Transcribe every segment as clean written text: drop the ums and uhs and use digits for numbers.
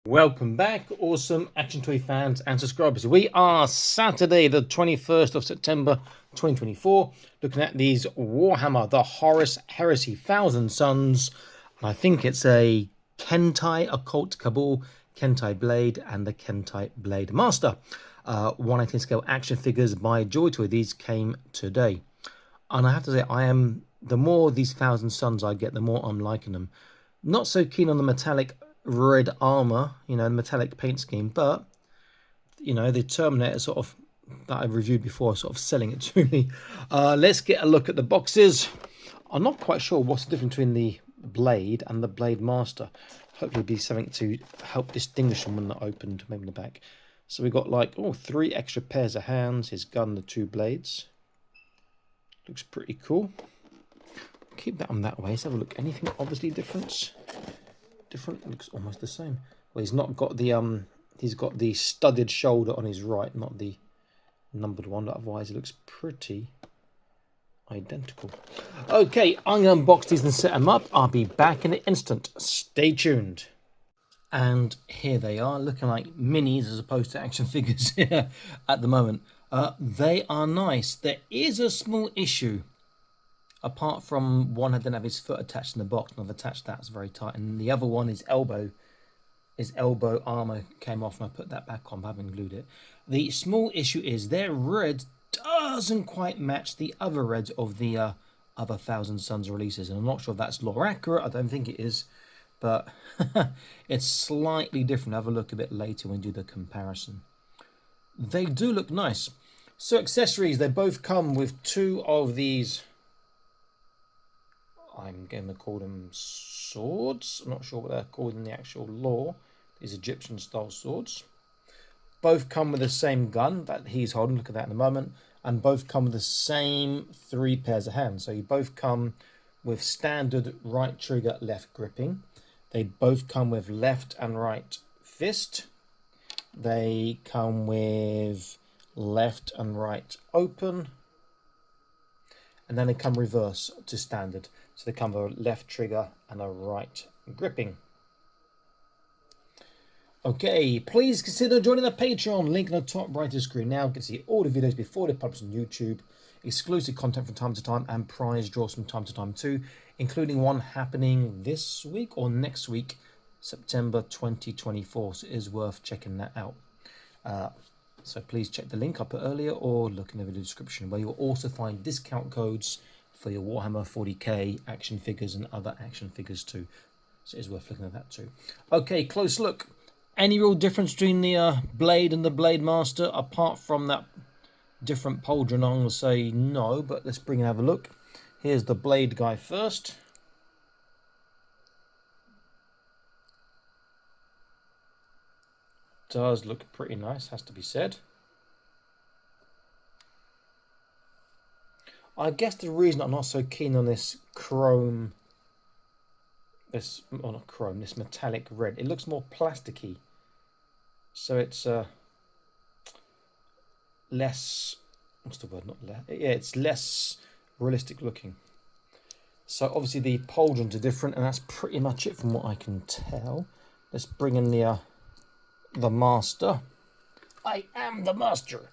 Welcome back, awesome Action Toy fans and subscribers. We are Saturday, the 21st of September 2024, looking at these Warhammer, the Horus Heresy Thousand Sons. And I think it's a Khentai Occult Cabal, Khentai Blade, and the Khentai Blade Master. 1/18 scale action figures by Joytoy. These came today. And I have to say, the more these Thousand Sons I get, the more I'm liking them. Not so keen on the metallic red armor, the metallic paint scheme, but the Terminator sort of that I've reviewed before, sort of selling it to me. Let's get a look at the boxes. I'm not quite sure what's the difference between the Blade and the Blade Master. Hopefully it'll be something to help distinguish them when they're opened, maybe in the back. So we've got like 3 extra pairs of hands, his gun, the 2 blades. Looks pretty cool. Keep that on that way. Let's have a look. Anything obviously different? Looks almost the same. Well, he's not got the he's got the studded shoulder on his right, not the numbered one. Otherwise it looks pretty identical. Okay, I'm going to unbox these and set them up. I'll be back in an instant. Stay tuned. And here they are, looking like minis as opposed to action figures here at the moment. They are nice. There is a small issue. Apart from one, I didn't have his foot attached in the box, and I've attached that, it's very tight. And the other one, his elbow armor came off, and I put that back on, but I haven't glued it. The small issue is their red doesn't quite match the other reds of the other Thousand Sons releases. And I'm not sure if that's lore accurate, I don't think it is, but it's slightly different. Have a look a bit later when we do the comparison. They do look nice. So accessories, they both come with 2 of these. I'm going to call them swords. I'm not sure what they're called in the actual lore. These Egyptian style swords. Both come with the same gun that he's holding. Look at that in a moment. And both come with the same 3 pairs of hands. So you both come with standard right trigger, left gripping. They both come with left and right fist. They come with left and right open. And then they come reverse to standard. So they come with a left trigger and a right gripping. Okay, please consider joining the Patreon. Link in the top right of the screen now. You can see all the videos before they're published on YouTube. Exclusive content from time to time and prize draws from time to time too. Including one happening this week or next week, September 2024. So it is worth checking that out. So please check the link I put earlier or look in the video description, where you'll also find discount codes for your Warhammer 40k action figures and other action figures too. So it is worth looking at that too. Okay, close look. Any real difference between the Blade and the Blade Master, apart from that different pauldron? I'm going to say no, but let's bring and have a look. Here's the Blade guy first. Does look pretty nice, has to be said. I guess the reason I'm not so keen on this chrome, this metallic red, it looks more plasticky. So it's less, what's the word, not less, yeah, it's less realistic looking. So obviously the pauldrons are different, and that's pretty much it from what I can tell. Let's bring in the Master. I am the Master.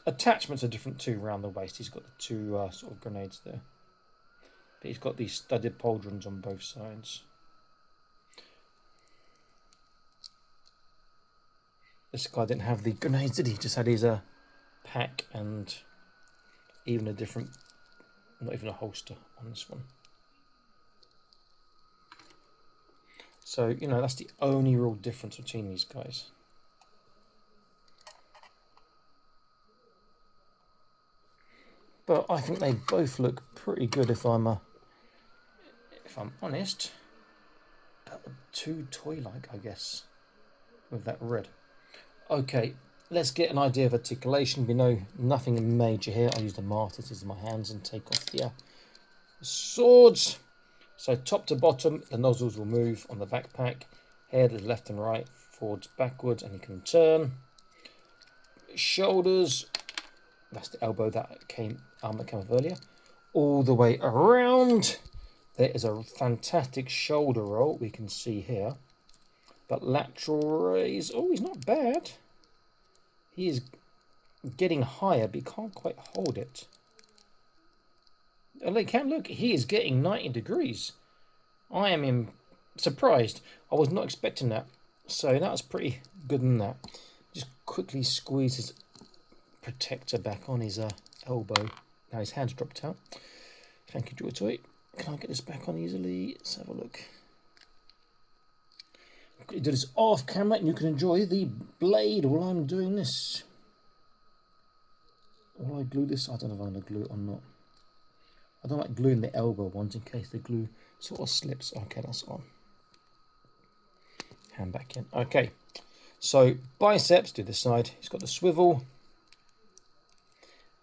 Attachments are different too around the waist. He's got the 2 sort of grenades there. But he's got these studded pauldrons on both sides. This guy didn't have the grenades, did he? Just had his pack and even a different, not even a holster on this one. So, that's the only real difference between these guys. But I think they both look pretty good if I'm honest. But too toy-like, I guess, with that red. Okay, let's get an idea of articulation. We know nothing major here. I use the martyrs as my hands and take off the swords. So top to bottom, the nozzles will move on the backpack. Head is left and right, forwards, backwards, and you can turn. Shoulders, that's the elbow that came up earlier. All the way around. There is a fantastic shoulder roll we can see here. But lateral raise, oh, he's not bad. He is getting higher, but he can't quite hold it. Oh, look, he is getting 90 degrees. I am surprised. I was not expecting that. So that was pretty good in that. Just quickly squeeze his protector back on his elbow. Now his hand's dropped out. Thank you, Joytoy. Can I get this back on easily? Let's have a look. Do this off camera and you can enjoy the blade while I'm doing this. Will I glue this? I don't know if I'm going to glue it or not. I don't like gluing the elbow ones in case the glue sort of slips. Okay, that's on. Hand back in. Okay, so biceps, do this side. He's got the swivel.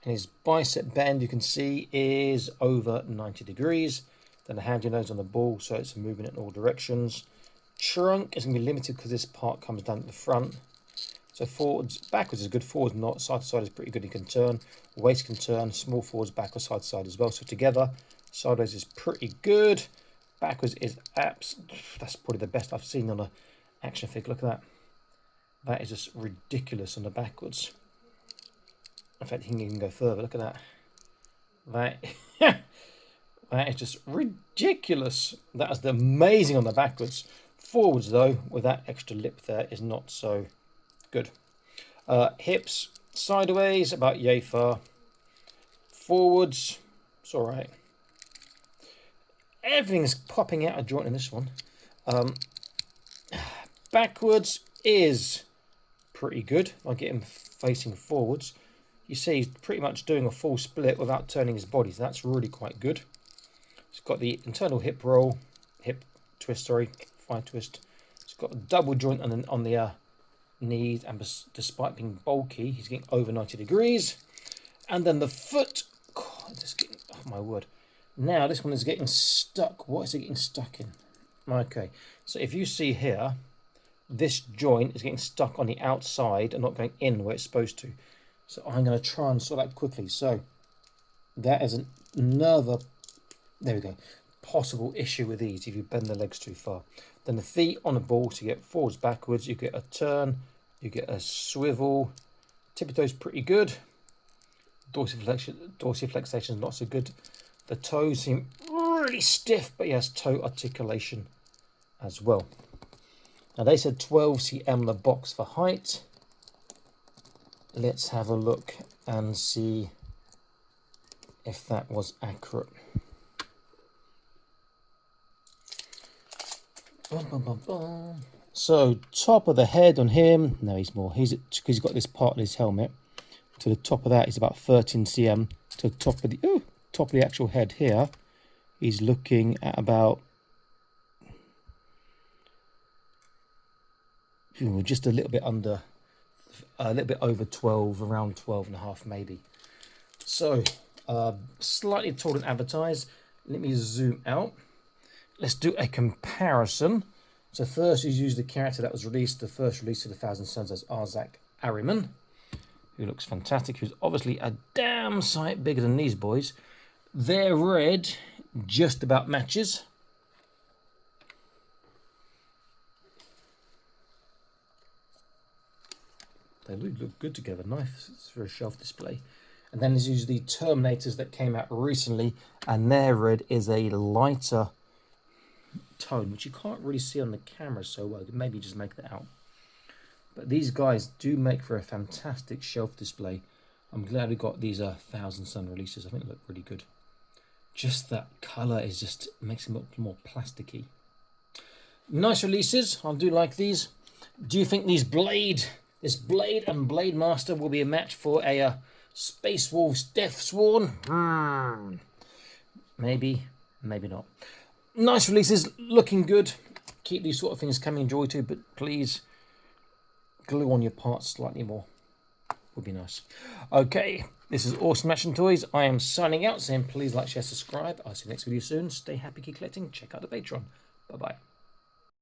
And his bicep bend, you can see, is over 90 degrees. Then the hand, you know, is on the ball, so it's moving in all directions. Trunk is going to be limited because this part comes down at the front. So forwards, backwards is good. Forwards not. Side to side is pretty good. You can turn. Waist can turn. Small forwards, backwards, side to side as well. So together, sideways is pretty good. Backwards is that's probably the best I've seen on an action figure. Look at that. That is just ridiculous on the backwards. In fact, he can even go further. Look at that. That is just ridiculous. That is amazing on the backwards. Forwards, though, with that extra lip there, is not so good. Hips sideways, about yay far. Forwards, it's all right. Everything's popping out of joint in this one. Backwards is pretty good. I get him facing forwards. You see he's pretty much doing a full split without turning his body, so that's really quite good. He's got the internal hip roll, hip twist, sorry, thigh twist. He's got a double joint on the knees, and despite being bulky, he's getting over 90 degrees. And then the foot, God, this getting, oh my word. Now this one is getting stuck. What is it getting stuck in? Okay, so if you see here, this joint is getting stuck on the outside and not going in where it's supposed to. So I'm going to try and sort that quickly. So that is another, there we go, possible issue with these if you bend the legs too far. Then the feet on the ball, so you get forwards, backwards, you get a turn, you get a swivel. Tippy toes pretty good. Dorsiflexation is not so good. The toes seem really stiff, but yes, toe articulation as well. Now they said 12 cm the box for height. Let's have a look and see if that was accurate. So top of the head on him, no, he's more. Because he's got this part of his helmet. To the top of that is about 13 cm. To the top of the actual head here, he's looking at about just a little bit under, a little bit over 12, around 12.5 maybe. So slightly taller than advertised. Let me zoom out. Let's do a comparison. So first he's used the character that was released, the first release of the Thousand Sons, as Arzak Ahriman, who looks fantastic, who's obviously a damn sight bigger than these boys. Their red just about matches. They look good together, nice for a shelf display. And then there's usually the Terminators that came out recently, and their red is a lighter tone, which you can't really see on the camera so well. Maybe just make that out. But these guys do make for a fantastic shelf display. I'm glad we got these Thousand Sun releases. I think they look really good. Just that colour is just makes them look more plasticky. Nice releases. I do like these. Do you think this Blade and Blade Master will be a match for a Space Wolves Death Sworn? Maybe, maybe not. Nice releases, looking good. Keep these sort of things coming, Joytoy, but please glue on your parts slightly more. Would be nice. Okay, this is Awesome Action Toys. I am signing out, saying please like, share, subscribe. I'll see you next video soon. Stay happy, keep collecting. Check out the Patreon. Bye-bye.